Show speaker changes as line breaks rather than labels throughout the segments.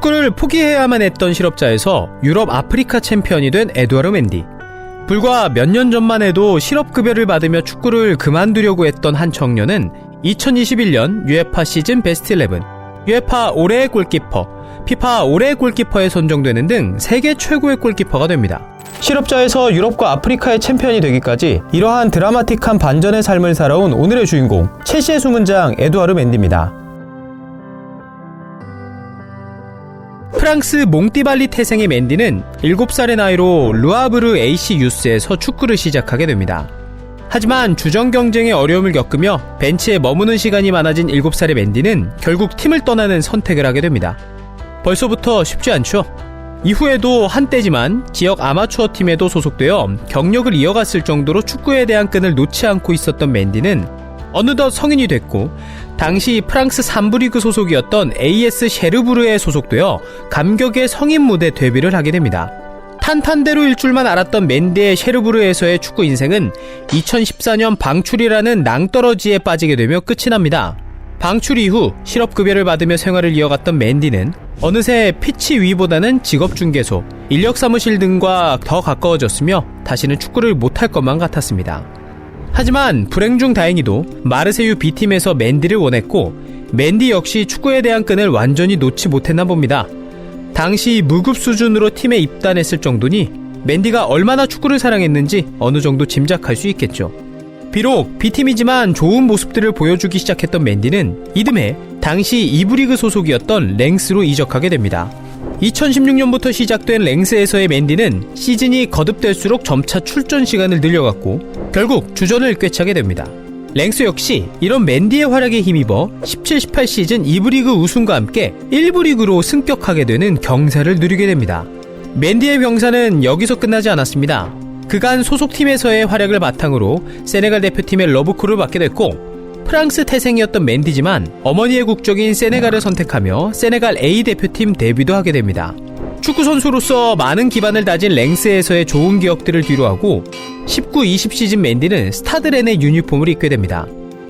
축구를 포기해야만 했던 실업자에서 유럽 아프리카 챔피언이 된 에두아르 멘디. 불과 몇 년 전만 해도 실업급여를 받으며 축구를 그만두려고 했던 한 청년은 2021년 UEFA 시즌 베스트 11, UEFA 올해의 골키퍼, 피파 올해의 골키퍼에 선정되는 등 세계 최고의 골키퍼가 됩니다. 실업자에서 유럽과 아프리카의 챔피언이 되기까지 이러한 드라마틱한 반전의 삶을 살아온 오늘의 주인공, 첼시의 수문장 에두아르 멘디입니다. 프랑스 몽띠발리 태생의 멘디는 7살의 나이로 르아브르 AC 유스에서 축구를 시작하게 됩니다. 하지만 주전 경쟁에 어려움을 겪으며 벤치에 머무는 시간이 많아진 7살의 멘디는 결국 팀을 떠나는 선택을 하게 됩니다. 벌써부터 쉽지 않죠? 이후에도 한때지만 지역 아마추어 팀에도 소속되어 경력을 이어갔을 정도로 축구에 대한 끈을 놓지 않고 있었던 멘디는 어느덧 성인이 됐고 당시 프랑스 3부 리그 소속이었던 AS 셰르부르에 소속되어 감격의 성인 무대 데뷔를 하게 됩니다. 탄탄대로 일줄만 알았던 멘디의 셰르부르에서의 축구 인생은 2014년 방출이라는 낭떠러지에 빠지게 되며 끝이 납니다. 방출 이후 실업급여를 받으며 생활을 이어갔던 멘디는 어느새 피치 위보다는 직업중개소, 인력사무실 등과 더 가까워졌으며 다시는 축구를 못할 것만 같았습니다. 하지만 불행 중 다행히도 마르세유 B팀에서 멘디를 원했고 멘디 역시 축구에 대한 끈을 완전히 놓지 못했나 봅니다. 당시 무급 수준으로 팀에 입단했을 정도니 멘디가 얼마나 축구를 사랑했는지 어느 정도 짐작할 수 있겠죠. 비록 B팀이지만 좋은 모습들을 보여주기 시작했던 멘디는 이듬해 당시 2부 리그 소속이었던 랭스로 이적하게 됩니다. 2016년부터 시작된 랭스에서의 멘디는 시즌이 거듭될수록 점차 출전 시간을 늘려갔고 결국 주전을 꿰차게 됩니다. 랭스 역시 이런 멘디의 활약에 힘입어 17-18 시즌 2부 리그 우승과 함께 1부 리그로 승격하게 되는 경사를 누리게 됩니다. 멘디의 경사는 여기서 끝나지 않았습니다. 그간 소속팀에서의 활약을 바탕으로 세네갈 대표팀의 러브콜을 받게 됐고 프랑스 태생이었던 멘디지만 어머니의 국적인 세네갈을 선택하며 세네갈 A 대표팀 데뷔도 하게 됩니다. 축구 선수로서 많은 기반을 다진 랭스에서의 좋은 기억들을 뒤로하고 19-20 시즌 멘디는 스타드 렌의 유니폼을 입게 됩니다.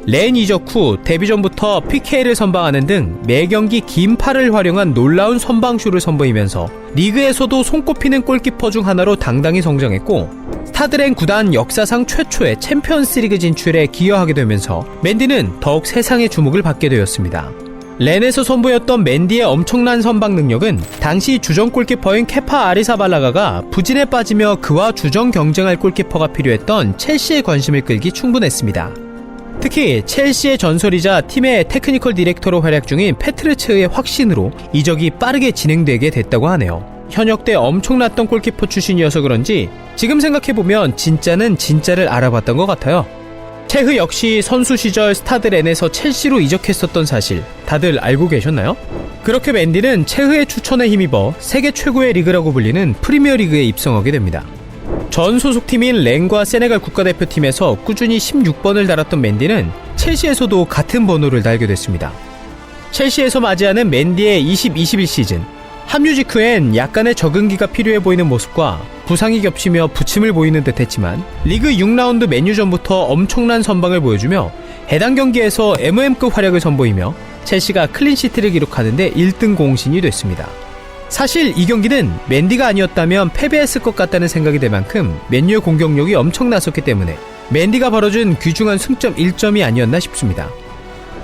렌 이적 후 데뷔 전부터 PK를 선방하는 등 매경기 긴 팔을 활용한 놀라운 선방쇼를 선보이면서 리그에서도 손꼽히는 골키퍼 중 하나로 당당히 성장했고 스타드렌 구단 역사상 최초의 챔피언스리그 진출에 기여하게 되면서 멘디는 더욱 세상의 주목을 받게 되었습니다. 렌에서 선보였던 멘디의 엄청난 선방 능력은 당시 주전 골키퍼인 케파 아리사발라가가 부진에 빠지며 그와 주전 경쟁할 골키퍼가 필요했던 첼시의 관심을 끌기 충분했습니다. 특히 첼시의 전설이자 팀의 테크니컬 디렉터로 활약 중인 페트르체의 확신으로 이적이 빠르게 진행되게 됐다고 하네요. 현역 때 엄청났던 골키퍼 출신이어서 그런지 지금 생각해보면 진짜는 진짜를 알아봤던 것 같아요. 체흐 역시 선수 시절 스타드 렌에서 첼시로 이적했었던 사실 다들 알고 계셨나요? 그렇게 멘디는 체흐의 추천에 힘입어 세계 최고의 리그라고 불리는 프리미어리그에 입성하게 됩니다. 전 소속팀인 렌과 세네갈 국가대표팀에서 꾸준히 16번을 달았던 멘디는 첼시에서도 같은 번호를 달게 됐습니다. 첼시에서 맞이하는 멘디의 20-21 시즌 합류 직후엔 약간의 적응기가 필요해 보이는 모습과 부상이 겹치며 부침을 보이는 듯 했지만 리그 6라운드 맨유전부터 엄청난 선방을 보여주며 해당 경기에서 MM급 활약을 선보이며 첼시가 클린시트를 기록하는데 1등 공신이 됐습니다. 사실 이 경기는 멘디가 아니었다면 패배했을 것 같다는 생각이 들 만큼 맨유의 공격력이 엄청났었기 때문에 멘디가 벌어준 귀중한 승점 1점이 아니었나 싶습니다.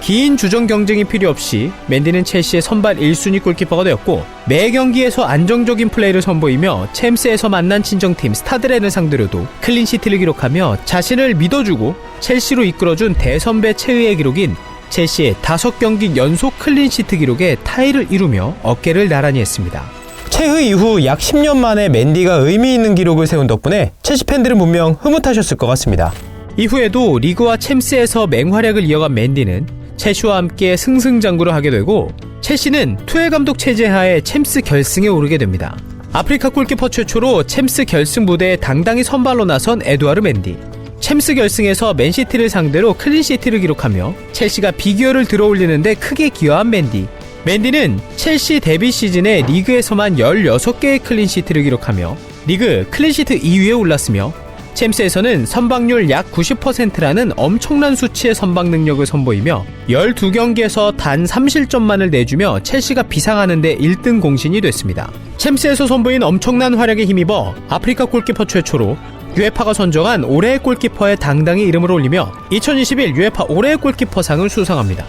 긴 주전 경쟁이 필요 없이 멘디는 첼시의 선발 1순위 골키퍼가 되었고 매 경기에서 안정적인 플레이를 선보이며 챔스에서 만난 친정팀 스타드렌을 상대로도 클린시트를 기록하며 자신을 믿어주고 첼시로 이끌어준 대선배 체흐의 기록인 첼시의 5경기 연속 클린시트 기록에 타이를 이루며 어깨를 나란히 했습니다. 체흐 이후 약 10년 만에 멘디가 의미 있는 기록을 세운 덕분에 첼시 팬들은 분명 흐뭇하셨을 것 같습니다. 이후에도 리그와 챔스에서 맹활약을 이어간 멘디는 첼시와 함께 승승장구를 하게 되고 첼시는 투엘 감독 체제 하에 챔스 결승에 오르게 됩니다. 아프리카 골키퍼 최초로 챔스 결승 무대에 당당히 선발로 나선 에두아르 멘디. 챔스 결승에서 맨시티를 상대로 클린시트를 기록하며 첼시가 비기어를 들어올리는데 크게 기여한 멘디. 멘디는 첼시 데뷔 시즌에 리그에서만 16개의 클린시트를 기록하며 리그 클린시트 2위에 올랐으며 챔스에서는 선방률 약 90%라는 엄청난 수치의 선방 능력을 선보이며 12경기에서 단 3실점만을 내주며 첼시가 비상하는 데 1등 공신이 됐습니다. 챔스에서 선보인 엄청난 활약에 힘입어 아프리카 골키퍼 최초로 유에파가 선정한 올해의 골키퍼에 당당히 이름을 올리며 2021 유에파 올해의 골키퍼상을 수상합니다.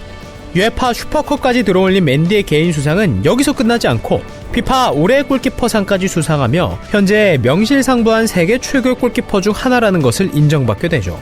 유에파 슈퍼컵까지 들어올린 맨디의 개인 수상은 여기서 끝나지 않고 피파 올해의 골키퍼상까지 수상하며 현재 명실상부한 세계 최고의 골키퍼 중 하나라는 것을 인정받게 되죠.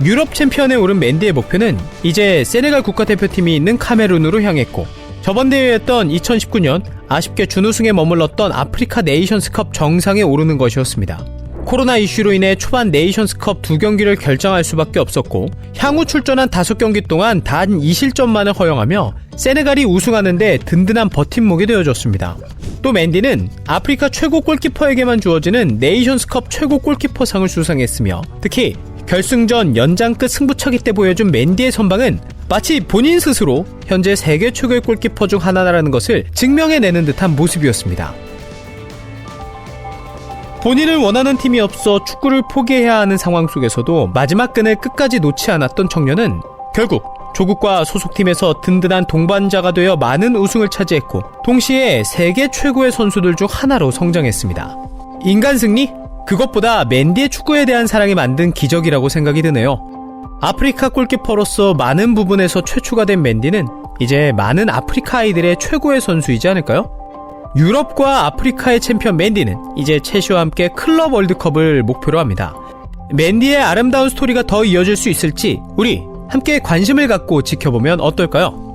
유럽 챔피언에 오른 맨디의 목표는 이제 세네갈 국가대표팀이 있는 카메룬으로 향했고 저번 대회였던 2019년 아쉽게 준우승에 머물렀던 아프리카 네이션스컵 정상에 오르는 것이었습니다. 코로나 이슈로 인해 초반 네이션스컵 2경기를 결정할 수밖에 없었고 향후 출전한 5경기 동안 단 2실점만을 허용하며 세네갈이 우승하는데 든든한 버팀목이 되어줬습니다. 또 맨디는 아프리카 최고 골키퍼에게만 주어지는 네이션스컵 최고 골키퍼상을 수상했으며 특히 결승전 연장 끝 승부차기 때 보여준 맨디의 선방은 마치 본인 스스로 현재 세계 최고의 골키퍼 중 하나라는 것을 증명해내는 듯한 모습이었습니다. 본인을 원하는 팀이 없어 축구를 포기해야 하는 상황 속에서도 마지막 끈을 끝까지 놓지 않았던 청년은 결국 조국과 소속팀에서 든든한 동반자가 되어 많은 우승을 차지했고 동시에 세계 최고의 선수들 중 하나로 성장했습니다. 인간 승리? 그것보다 맨디의 축구에 대한 사랑이 만든 기적이라고 생각이 드네요. 아프리카 골키퍼로서 많은 부분에서 최초가 된 맨디는 이제 많은 아프리카 아이들의 최고의 선수이지 않을까요? 유럽과 아프리카의 챔피언 맨디는 이제 첼시와 함께 클럽 월드컵을 목표로 합니다. 맨디의 아름다운 스토리가 더 이어질 수 있을지 우리 함께 관심을 갖고 지켜보면 어떨까요?